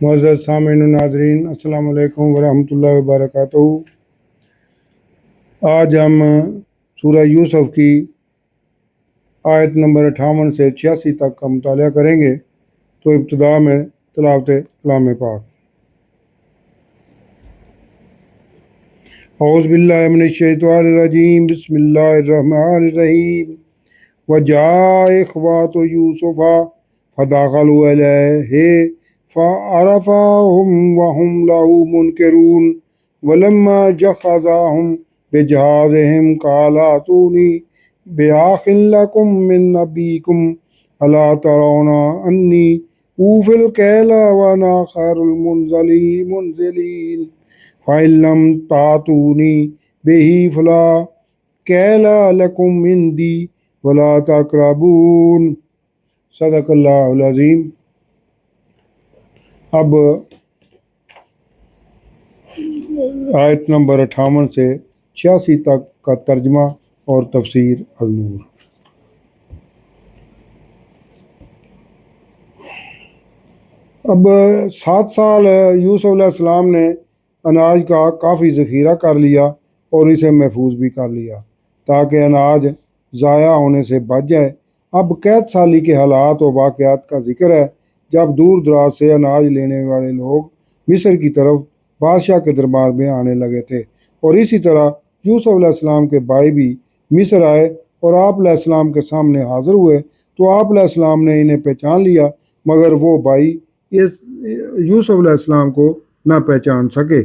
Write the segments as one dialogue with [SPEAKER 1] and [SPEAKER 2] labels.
[SPEAKER 1] معزز سامعین و ناظرین، السلام علیکم ورحمۃ اللہ وبرکاتہ۔ آج ہم سورہ یوسف کی آیت نمبر 58 سے 86 تک کا مطالعہ کریں گے۔ تو ابتدا میں تلاوت کلام پاک۔ اعوذ باللہ من الشیطان الرجیم، بسم اللہ الرحمن الرحیم۔ وجاء اخوات یوسف فدخلوا علیہ فعرفهم وهم له منکرون ولما جهزهم بجهازهم قال ائتوني بأخ لكم من أبيكم ألا ترون أني أوفي الكيل وأنا خير المنزلين فإن لم تأتوني به فلا كيل لكم عندي ولا تقربون۔ صدق اللہ العظیم۔ اب آیت نمبر 58 سے 86 تک کا ترجمہ اور تفسیر النور۔ اب 7 سال یوسف علیہ السلام نے اناج کا کافی ذخیرہ کر لیا اور اسے محفوظ بھی کر لیا تاکہ اناج ضائع ہونے سے بچ جائے۔ اب قید سالی کے حالات و واقعات کا ذکر ہے جب دور دراز سے اناج لینے والے لوگ مصر کی طرف بادشاہ کے دربار میں آنے لگے تھے، اور اسی طرح یوسف علیہ السلام کے بھائی بھی مصر آئے اور آپ علیہ السلام کے سامنے حاضر ہوئے تو آپ علیہ السلام نے انہیں پہچان لیا، مگر وہ بھائی یوسف علیہ السلام کو نہ پہچان سکے۔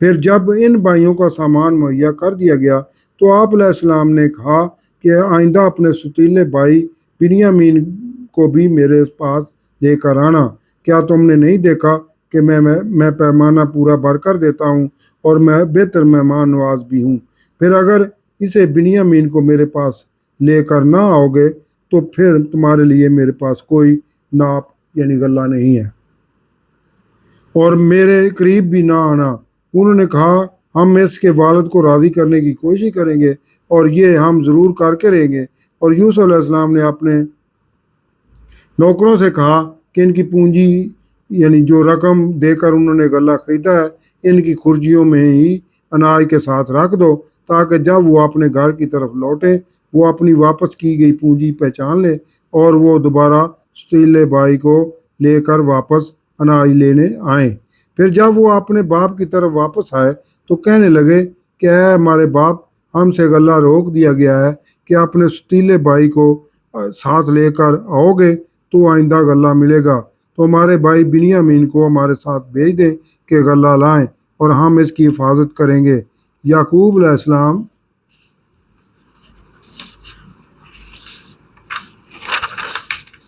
[SPEAKER 1] پھر جب ان بھائیوں کا سامان مہیا کر دیا گیا تو آپ علیہ السلام نے کہا کہ آئندہ اپنے ستیلے بھائی بنیامین کو بھی میرے پاس لے کر آنا۔ کیا تم نے نہیں دیکھا کہ میں پیمانہ پورا بھر کر دیتا ہوں اور میں بہتر مہمان نواز بھی ہوں؟ پھر اگر اسے بنیامین کو میرے پاس لے کر نہ آؤ گے تو پھر تمہارے لیے میرے پاس کوئی ناپ یعنی غلہ نہیں ہے، اور میرے قریب بھی نہ آنا۔ انہوں نے کہا ہم اس کے والد کو راضی کرنے کی کوشش کریں گے اور یہ ہم ضرور کر کے رہیں گے۔ اور یوسف علیہ السلام نے اپنے نوکروں سے کہا کہ ان کی پونجی یعنی جو رقم دے کر انہوں نے غلہ خریدا ہے ان کی خرجیوں میں ہی اناج کے ساتھ رکھ دو تاکہ جب وہ اپنے گھر کی طرف لوٹیں وہ اپنی واپس کی گئی پونجی پہچان لے اور وہ دوبارہ ستیلے بھائی کو لے کر واپس اناج لینے آئیں۔ پھر جب وہ اپنے باپ کی طرف واپس آئے تو کہنے لگے کہ اے ہمارے باپ، ہم سے غلہ روک دیا گیا ہے کہ اپنے ستیلے بھائی کو ساتھ لے کر آؤ گے تو آئندہ غلہ ملے گا، تو ہمارے بھائی بنیامین کو ہمارے ساتھ بھیج دیں کہ غلہ لائیں اور ہم اس کی حفاظت کریں گے۔ یعقوب علیہ السلام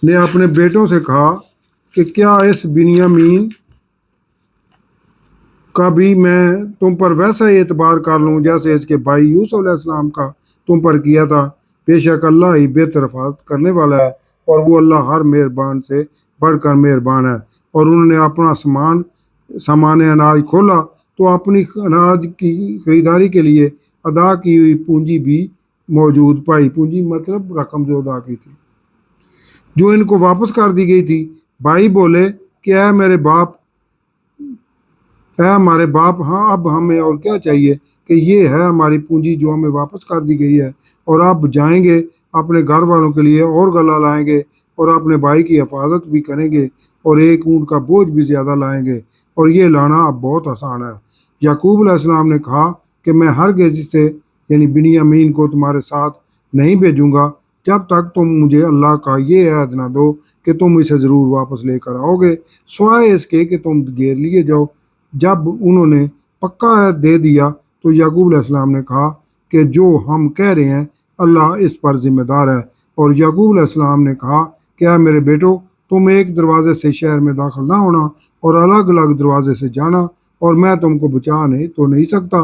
[SPEAKER 1] نے اپنے بیٹوں سے کہا کہ کیا اس بنیامین کا بھی میں تم پر ویسا ہی اعتبار کر لوں جیسے اس کے بھائی یوسف علیہ السلام کا تم پر کیا تھا؟ بے شک اللہ ہی بہتر حفاظت کرنے والا ہے اور وہ اللہ ہر مہربان سے بڑھ کر مہربان ہے۔ اور انہوں نے اپنا سامان اناج کھولا تو اپنی اناج کی خریداری کے لیے ادا کی ہوئی پونجی بھی موجود پائی۔ پونجی مطلب رقم جو ادا کی تھی جو ان کو واپس کر دی گئی تھی۔ بھائی بولے کہ اے ہمارے باپ، ہاں اب ہمیں اور کیا چاہیے کہ یہ ہے ہماری پونجی جو ہمیں واپس کر دی گئی ہے، اور اب جائیں گے اپنے گھر والوں کے لیے اور غلہ لائیں گے اور اپنے بھائی کی حفاظت بھی کریں گے اور ایک اونٹ کا بوجھ بھی زیادہ لائیں گے، اور یہ لانا اب بہت آسان ہے۔ یعقوب علیہ السلام نے کہا کہ میں ہرگز سے یعنی بنیامین کو تمہارے ساتھ نہیں بھیجوں گا جب تک تم مجھے اللہ کا یہ عہد نہ دو کہ تم اسے ضرور واپس لے کر آؤ گے، سوائے اس کے کہ تم گھیر لیے جاؤ۔ جب انہوں نے پکا عہد دے دیا تو یعقوب علیہ السلام نے کہا کہ جو ہم کہہ رہے ہیں اللہ اس پر ذمہ دار ہے۔ اور یعقوب علیہ السلام نے کہا کہ اے میرے بیٹو، تم ایک دروازے سے شہر میں داخل نہ ہونا اور الگ الگ دروازے سے جانا، اور میں تم کو بچا نہیں سکتا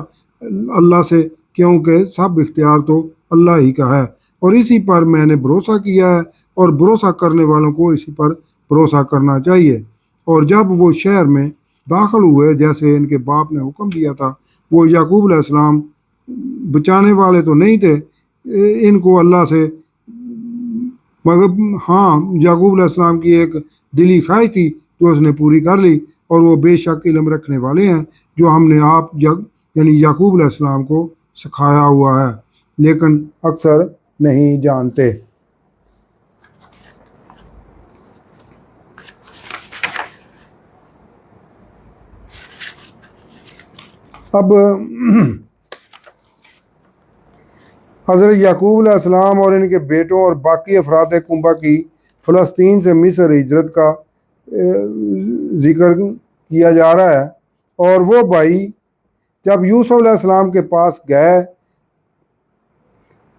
[SPEAKER 1] اللہ سے، کیونکہ سب اختیار تو اللہ ہی کا ہے، اور اسی پر میں نے بھروسہ کیا ہے اور بھروسہ کرنے والوں کو اسی پر بھروسہ کرنا چاہیے۔ اور جب وہ شہر میں داخل ہوئے جیسے ان کے باپ نے حکم دیا تھا، وہ یعقوب علیہ السلام بچانے والے تو نہیں تھے ان کو اللہ سے، مگر ہاں یعقوب علیہ السلام کی ایک دلی خواہش تھی جو اس نے پوری کر لی۔ اور وہ بے شک علم رکھنے والے ہیں جو ہم نے آپ یعنی یعقوب علیہ السلام کو سکھایا ہوا ہے، لیکن اکثر نہیں جانتے۔ اب حضرت یعقوب علیہ السلام اور ان کے بیٹوں اور باقی افراد کنبہ کی فلسطین سے مصر ہجرت کا ذکر کیا جا رہا ہے، اور وہ بھائی جب یوسف علیہ السلام کے پاس گئے،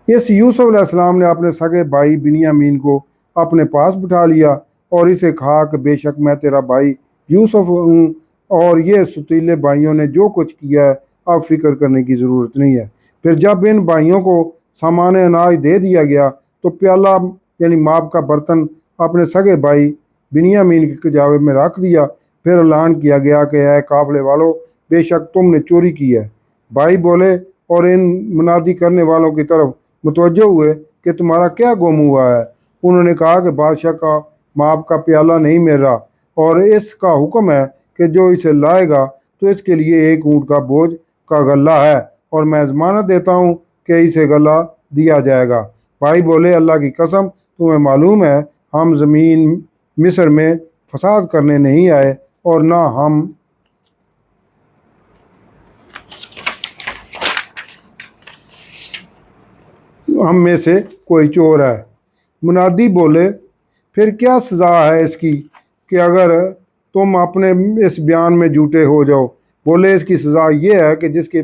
[SPEAKER 1] اس یوسف علیہ السلام نے اپنے سگے بھائی بنیامین کو اپنے پاس بٹھا لیا اور اسے کہا کہ بے شک میں تیرا بھائی یوسف ہوں، اور یہ ستیلے بھائیوں نے جو کچھ کیا ہے اب فکر کرنے کی ضرورت نہیں ہے۔ پھر جب ان بھائیوں کو سامان اناج دے دیا گیا تو پیالہ یعنی ماب کا برتن اپنے سگے بھائی بنیامین کے کجاوے میں رکھ دیا۔ پھر اعلان کیا گیا کہ اے قافلے والو، بے شک تم نے چوری کی ہے۔ بھائی بولے اور ان منادی کرنے والوں کی طرف متوجہ ہوئے کہ تمہارا کیا گم ہوا ہے؟ انہوں نے کہا کہ بادشاہ کا ماب کا پیالہ نہیں مل رہا، اور اس کا حکم ہے کہ جو اسے لائے گا تو اس کے لیے ایک اونٹ کا بوجھ کا غلہ ہے، اور میں ضمانت دیتا ہوں کہ اسے غلہ دیا جائے گا۔ بھائی بولے اللہ کی قسم، تمہیں معلوم ہے ہم زمین مصر میں فساد کرنے نہیں آئے، اور نہ ہم میں سے کوئی چور ہے۔ منادی بولے پھر کیا سزا ہے اس کی کہ اگر تم اپنے اس بیان میں جھوٹے ہو جاؤ؟ بولے اس کی سزا یہ ہے کہ جس کے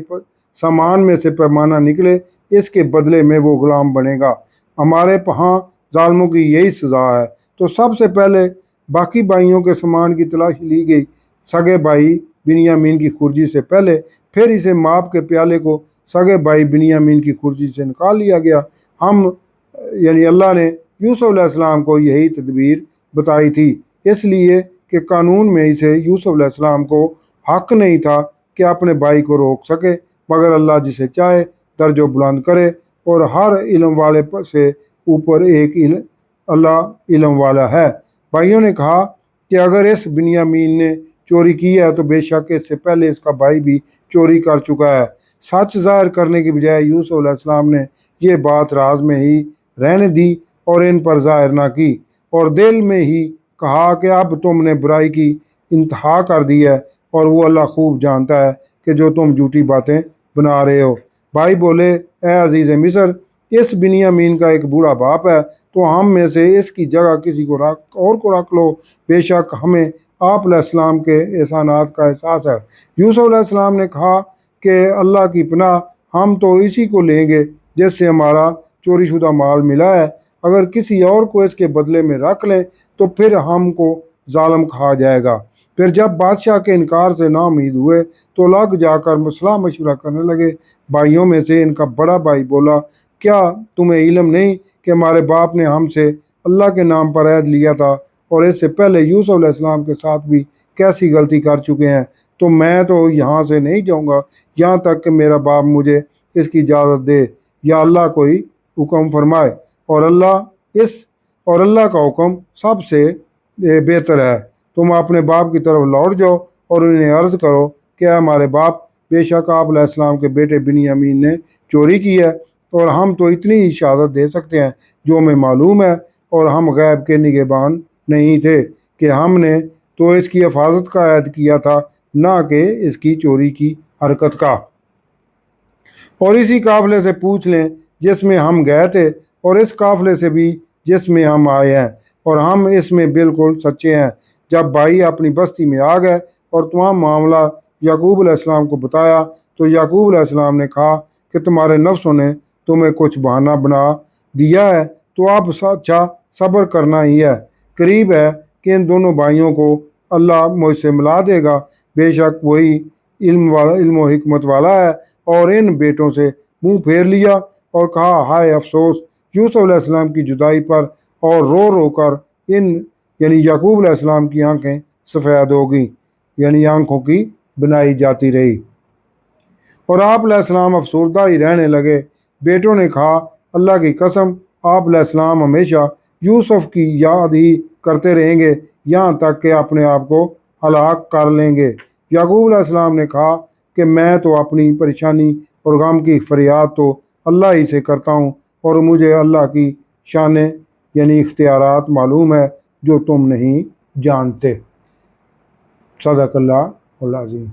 [SPEAKER 1] سامان میں سے پیمانہ نکلے اس کے بدلے میں وہ غلام بنے گا۔ ہمارے ہاں ظالموں کی یہی سزا ہے۔ تو سب سے پہلے باقی بھائیوں کے سامان کی تلاشی لی گئی، سگے بھائی بنیامین کی خرجی سے پہلے۔ پھر اسے ماب کے پیالے کو سگے بھائی بنیامین کی خرجی سے نکال لیا گیا۔ ہم یعنی اللہ نے یوسف علیہ السلام کو یہی تدبیر بتائی تھی، اس لیے کہ قانون میں اسے یوسف علیہ السلام کو حق نہیں تھا کہ اپنے بھائی کو روک سکے، مگر اللہ جسے چاہے درجہ بلند کرے، اور ہر علم والے سے اوپر ایک اللہ علم والا ہے۔ بھائیوں نے کہا کہ اگر اس بنیامین نے چوری کی ہے تو بے شک اس سے پہلے اس کا بھائی بھی چوری کر چکا ہے۔ سچ ظاہر کرنے کی بجائے یوسف علیہ السلام نے یہ بات راز میں ہی رہنے دی اور ان پر ظاہر نہ کی، اور دل میں ہی کہا کہ اب تم نے برائی کی انتہا کر دی ہے، اور وہ اللہ خوب جانتا ہے کہ جو تم جھوٹی باتیں بنا رہے ہو۔ بھائی بولے اے عزیز مصر، اس بنیامین کا ایک بوڑھا باپ ہے، تو ہم میں سے اس کی جگہ کسی کو رکھ لو، بے شک ہمیں آپ علیہ السلام کے احسانات کا احساس ہے۔ یوسف علیہ السلام نے کہا کہ اللہ کی پناہ، ہم تو اسی کو لیں گے جس سے ہمارا چوری شدہ مال ملا ہے، اگر کسی اور کو اس کے بدلے میں رکھ لیں تو پھر ہم کو ظالم کہا جائے گا۔ پھر جب بادشاہ کے انکار سے نا امید ہوئے تو لگ جا کر صلاح مشورہ کرنے لگے۔ بھائیوں میں سے ان کا بڑا بھائی بولا کیا تمہیں علم نہیں کہ ہمارے باپ نے ہم سے اللہ کے نام پر عہد لیا تھا، اور اس سے پہلے یوسف علیہ السلام کے ساتھ بھی کیسی غلطی کر چکے ہیں؟ تو میں تو یہاں سے نہیں جاؤں گا یہاں تک کہ میرا باپ مجھے اس کی اجازت دے یا اللہ کوئی حکم فرمائے، اور اللہ کا حکم سب سے بہتر ہے۔ تم اپنے باپ کی طرف لوٹ جاؤ اور انہیں عرض کرو کہ اے ہمارے باپ، بے شک آپ علیہ السلام کے بیٹے بنیامین نے چوری کی ہے، اور ہم تو اتنی ہی شہادت دے سکتے ہیں جو ہمیں معلوم ہے، اور ہم غیب کے نگہبان نہیں تھے کہ ہم نے تو اس کی حفاظت کا عہد کیا تھا، نہ کہ اس کی چوری کی حرکت کا۔ اور اسی قافلے سے پوچھ لیں جس میں ہم گئے تھے، اور اس قافلے سے بھی جس میں ہم آئے ہیں، اور ہم اس میں بالکل سچے ہیں۔ جب بھائی اپنی بستی میں آ گئے اور تمام معاملہ یعقوب علیہ السلام کو بتایا تو یعقوب علیہ السلام نے کہا کہ تمہارے نفسوں نے تمہیں کچھ بہانہ بنا دیا ہے، تو اب اچھا صبر کرنا ہی ہے۔ قریب ہے کہ ان دونوں بھائیوں کو اللہ مجھ سے ملا دے گا، بے شک وہی علم و حکمت والا ہے۔ اور ان بیٹوں سے منہ پھیر لیا اور کہا ہائے افسوس یوسف علیہ السلام کی جدائی پر، اور رو رو کر ان یعنی یعقوب علیہ السلام کی آنکھیں سفید ہو گئیں، یعنی آنکھوں کی بنائی جاتی رہی، اور آپ علیہ السلام افسردہ ہی رہنے لگے۔ بیٹوں نے کہا اللہ کی قسم، آپ علیہ السلام ہمیشہ یوسف کی یاد ہی کرتے رہیں گے یہاں تک کہ اپنے آپ کو ہلاک کر لیں گے۔ یعقوب علیہ السلام نے کہا کہ میں تو اپنی پریشانی اور غم کی فریاد تو اللہ ہی سے کرتا ہوں، اور مجھے اللہ کی شانیں یعنی اختیارات معلوم ہے جو تم نہیں جانتے۔ صدق اللہ العظیم۔